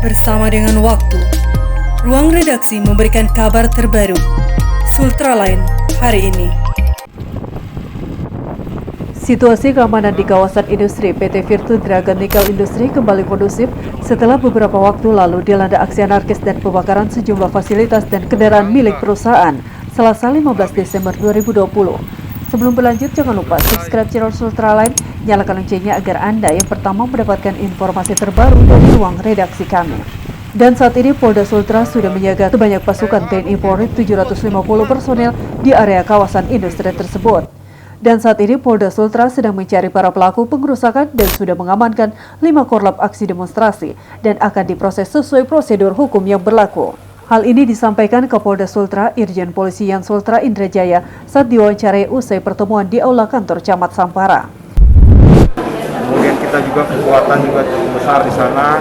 bersama dengan waktu. Ruang redaksi memberikan kabar terbaru. Sultraline hari ini. Situasi keamanan di kawasan industri PT Virtu Dragon Nickel Industri kembali kondusif setelah beberapa waktu lalu dilanda aksi anarkis dan pembakaran sejumlah fasilitas dan kendaraan milik perusahaan Selasa 15 Desember 2020. Sebelum berlanjut, jangan lupa subscribe channel Sultraline, nyalakan loncengnya agar Anda yang pertama mendapatkan informasi terbaru dari ruang redaksi kami. Dan saat ini Polda Sultra sudah menyiagakan sebanyak pasukan TNI Polri 750 personel di area kawasan industri tersebut. Dan saat ini Polda Sultra sedang mencari para pelaku pengerusakan dan sudah mengamankan 5 korlap aksi demonstrasi dan akan diproses sesuai prosedur hukum yang berlaku. Hal ini disampaikan Kapolda Sultra Irjen Polisi Yan Sultra Indrajaya saat diwawancarai usai pertemuan di Aula Kantor Camat Sampara. Kemudian kita juga kekuatan juga cukup besar di sana.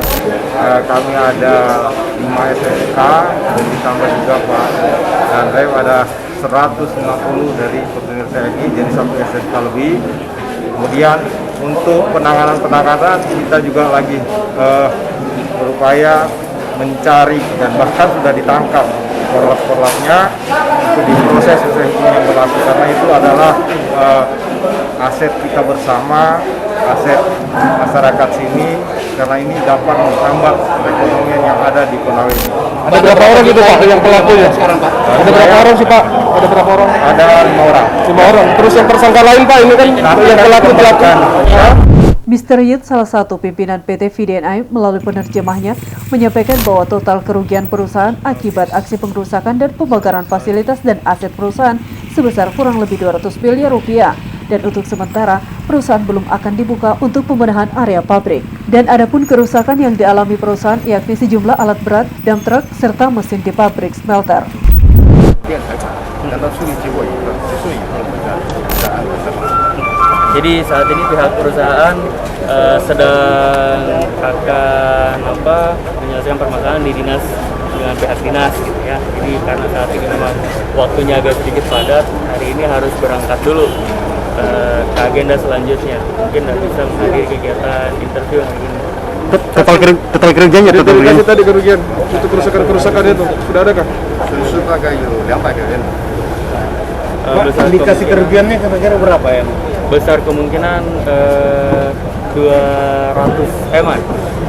Kami ada 5 SSK dan ditambah juga Pak Dandrem ada 150 dari personil TNI, jadi 1 SSK lebih. Kemudian untuk penanganan kita juga lagi berupaya mencari dan bahkan sudah ditangkap korlap-korlapnya untuk diproses sesuai hukum yang berlaku, karena itu adalah aset kita bersama, aset masyarakat sini, karena ini dapat menambah perekonomian yang ada di Konawe ini. Ada berapa orang itu Pak yang pelakunya sekarang Pak? Ada berapa orang sih Pak? Ada berapa orang? Ada 5 orang. 5 orang. Terus yang tersangka lain Pak ini kan yang pelaku. Mr. Yit, salah satu pimpinan PT VDNI melalui penerjemahnya, menyampaikan bahwa total kerugian perusahaan akibat aksi pengerusakan dan pembakaran fasilitas dan aset perusahaan sebesar kurang lebih 200 miliar rupiah. Dan untuk sementara, perusahaan belum akan dibuka untuk pembenahan area pabrik. Dan adapun kerusakan yang dialami perusahaan yakni sejumlah alat berat, dump truck, serta mesin di pabrik smelter. Jadi saat ini pihak perusahaan sedang akan menyelesaikan permasalahan di dinas dengan pihak dinas gitu ya. Jadi karena saat ini memang waktunya agak sedikit padat, hari ini harus berangkat dulu ke agenda selanjutnya. Mungkin tidak bisa menghadiri kegiatan interview hari ini. Total kerugiannya tadi kerugian untuk kerusakan itu sudah ada kah? Indikasi kerugiannya kira-kira berapa ya? Besar kemungkinan 200 eman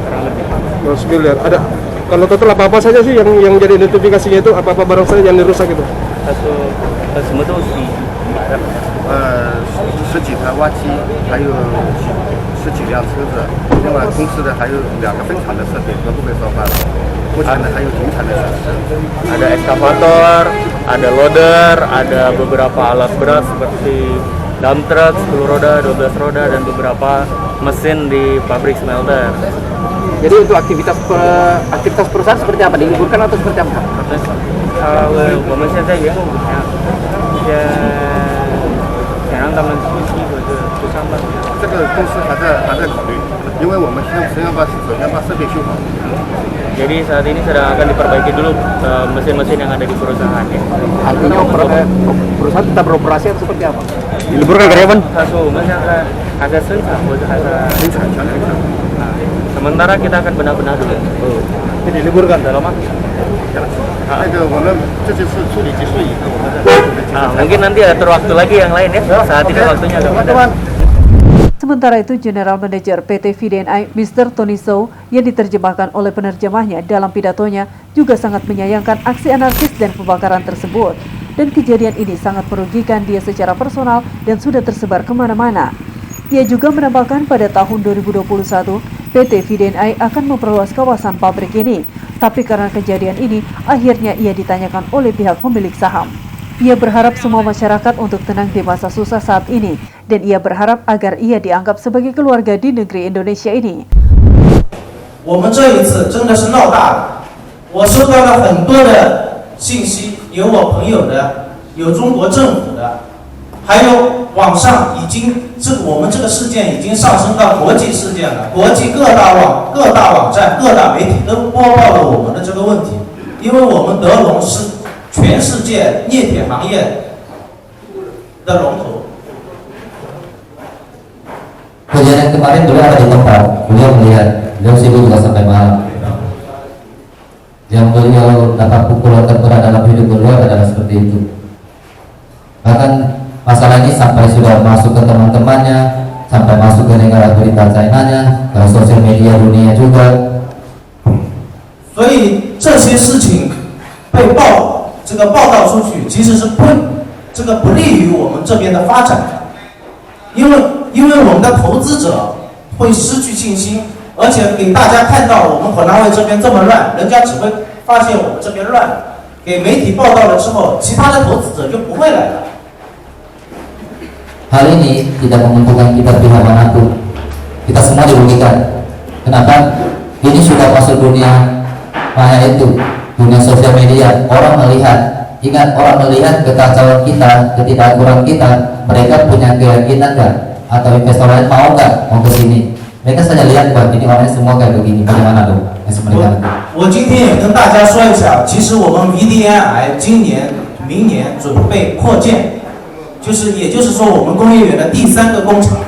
kurang lebih. 200 miliar. Ada kalau total apa saja sih yang jadi identifikasinya itu apa barang saja yang dirusak itu? Semua itu sih. 十几台挖机，还有十几辆车子，另外公司的还有2个分厂的设备都被烧坏了。目前呢还有停产的损失。Ada eskavator, ada loader, ada beberapa alat berat seperti dump truck 10 roda, 12 roda, dan beberapa mesin di pabrik smelter. Jadi untuk aktivitas perusahaan seperti apa? Diliburkan atau seperti apa? 我们现在员工想让他们出息或者不上班。这个公司还在考虑，因为我们首先把设备修好。 Jadi saat ini sedang akan diperbaiki dulu mesin-mesin yang ada di perusahaan ya. Artinya perusahaan tetap beroperasi atau seperti apa? Diliburkan karyawan? Agak senang, sementara kita akan benar-benar dulu. Jadi diliburkan dalam apa? Mungkin nanti atur waktu lagi yang lain ya. Saat ini waktunya agak padat. Sementara itu, General Manager PT VDNI Mr. Tony Zhou yang diterjemahkan oleh penerjemahnya dalam pidatonya juga sangat menyayangkan aksi anarkis dan pembakaran tersebut. Dan kejadian ini sangat merugikan dia secara personal dan sudah tersebar kemana-mana. Ia juga menambahkan pada tahun 2021, PT VDNI akan memperluas kawasan pabrik ini. Tapi karena kejadian ini, akhirnya ia ditanyakan oleh pihak pemilik saham. Ia berharap semua masyarakat untuk tenang di masa susah saat ini, dan ia berharap agar ia dianggap sebagai keluarga di negeri Indonesia ini. 我们这一次真的是闹大了，我收到了很多的信息，有我朋友的，有中国政府的，还有网上已经我们这个事件已经上升到国际事件了，国际各大网站、各大媒体都播报了我们的这个问题，因为我们德龙是全世界镍铁行业的龙头。 Kejadian kemarin beliau ada di tempat, beliau melihat, beliau sibuk juga sampai malam. beliau dapat pukulan terberat dalam hidup beliau adalah seperti itu. Bahkan masalah ini sampai sudah masuk ke teman-temannya, sampai masuk ke negara berita China-nya, ke sosial media dunia juga. 所以这些事情被报道出去，其实是不利于我们这边的发展，因为我们的投资者会失去信心，而且给大家看到我们火南卫这边这么乱，人家只会发现我们这边乱，给媒体报道了之后，其他的投资者就不会来了。 Hal ini tidak menguntungkan kita pihak manapun. Kita semua dirugikan. Kenapa? Ini sudah masuk dunia maya itu, dunia sosial media. Orang melihat, ingat orang melihat kekacauan kita, ketidakakuran kita. Mereka punya keyakinan nggak? Atau investor lain mau nggak mau ke sini? Mereka saja lihat bahwa ini orangnya semua kayak begini. Bagaimana dong?我今天也跟大家说一下，其实我们 VDNI 今年、明年准备扩建。 也就是说，我们工业园的第3个工厂，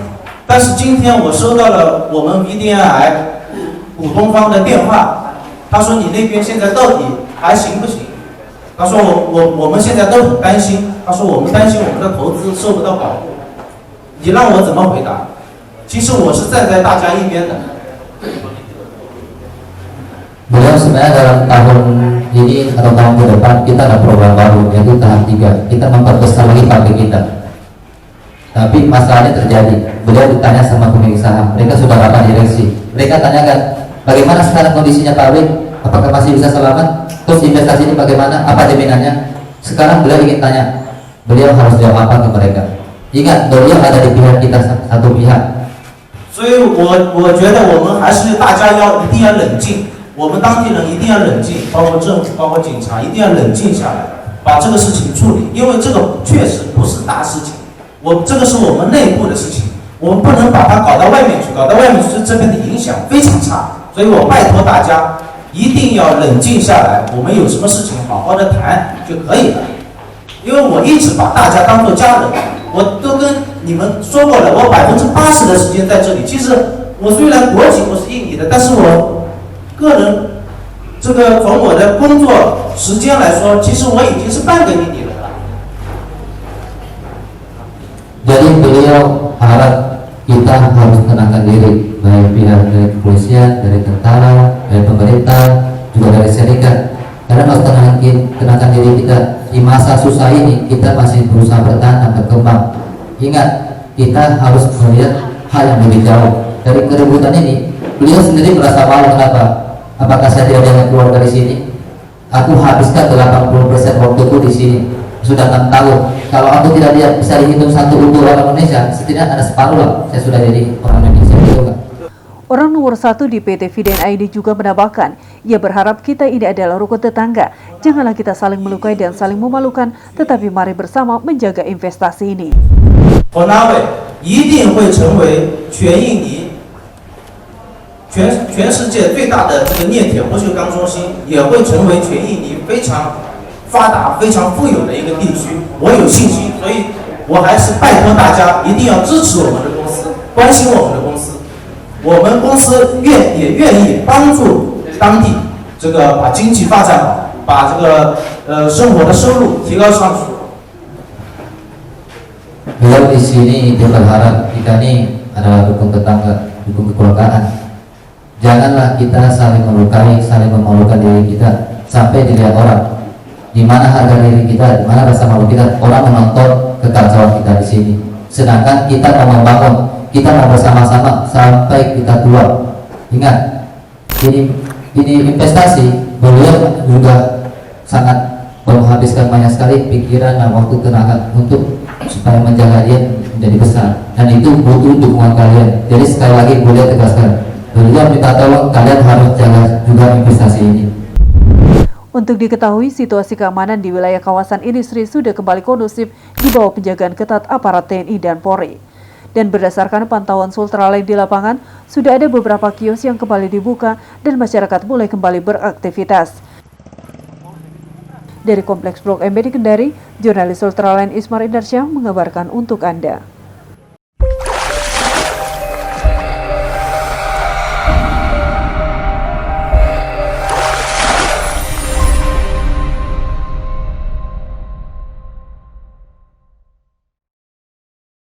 但是今天我收到了我们 VDNI 股东方的电话，他说你那边现在到底还行不行？他说我们现在都很担心，他说我们担心我们的投资受不到保护，你让我怎么回答？其实我是站在大家一边的。 Beliau sebenarnya dalam tahun ini atau tahun ke depan kita ada program baru yaitu tahap 3. Kita memperbesar lagi pabrik kita. Tapi masalahnya terjadi. Beliau ditanya sama pemilik saham, mereka sudah rapat direksi. Mereka tanyakan bagaimana sekarang kondisinya pabrik, apakah masih bisa selamat? Terus investasi ini bagaimana? Apa jaminannya? Sekarang beliau ingin tanya, beliau harus jawab apa ke mereka? Ingat, beliau ada di pihak kita satu pihak. 所以我觉得我们还是大家一定要冷静。 我们当地人一定要冷静，包括政府、包括警察，一定要冷静下来，把这个事情处理。因为这个确实不是大事情，这个是我们内部的事情，我们不能把它搞到外面去，搞到外面去，这边的影响非常差。所以我拜托大家一定要冷静下来，我们有什么事情好好的谈就可以了。因为我一直把大家当做家人，我都跟你们说过了，我80%的时间在这里。其实我虽然国籍我是印尼的，但是我 个人，这个从我的工作时间来说，其实我已经是半个印尼人了。 Jadi beliau harap kita harus tenangkan diri, baik pihak dari kepolisian, dari tentara, dari pemerintah, juga dari serikat. Karena harus tenangkan diri kita di masa susah ini, kita masih berusaha bertahan dan berkembang. Ingat, kita harus melihat hal yang lebih jauh dari keributan ini. Beliau sendiri merasa malu. Kenapa? Apakah saya tidak jangan keluar dari sini? Aku habiskan 80% waktuku di sini. Sudah 6 tahun. Kalau aku tidak bisa dihitung satu untuk orang Indonesia, setidaknya ada separuh lah. Saya sudah jadi orang Indonesia, betul kan? Orang nomor 1 di PT VDNI ini juga menambahkan, ia berharap kita ini adalah rukun tetangga. Janganlah kita saling melukai dan saling memalukan, tetapi mari bersama menjaga investasi ini. 火南卫一定会成为全印尼。 全世界最大的这个镍铁不锈钢中心，也会成为全印尼非常发达、非常富有的一个地区。我有信心，所以我还是拜托大家一定要支持我们的公司，关心我们的公司。我们公司也愿意帮助当地这个把经济发展好，把这个生活的收入提高上去。 Beliau di sini dia berharap kita ini adalah rukun tetangga, rukun kekeluargaan. Janganlah kita saling melukai, saling memalukan diri kita sampai dilihat orang. Di mana harga diri kita, di mana rasa malu kita, orang menonton kekacauan kita di sini. Sedangkan kita mau membangun, kita mau bersama-sama sampai kita tua. Ingat, ini investasi. Beliau juga sangat menghabiskan banyak sekali pikiran dan waktu tenaga untuk supaya menjaga dia menjadi besar. Dan itu butuh dukungan kalian. Jadi sekali lagi beliau tegaskan. Beliau minta tolong kalian harus jaga juga investasi ini. Untuk diketahui, situasi keamanan di wilayah kawasan industri sudah kembali kondusif di bawah penjagaan ketat aparat TNI dan Polri. Dan berdasarkan pantauan Sultralin di lapangan, sudah ada beberapa kios yang kembali dibuka dan masyarakat mulai kembali beraktivitas. Dari Kompleks Blok M di Kendari, jurnalis Sultralin Ismar Indarsyah mengabarkan untuk Anda.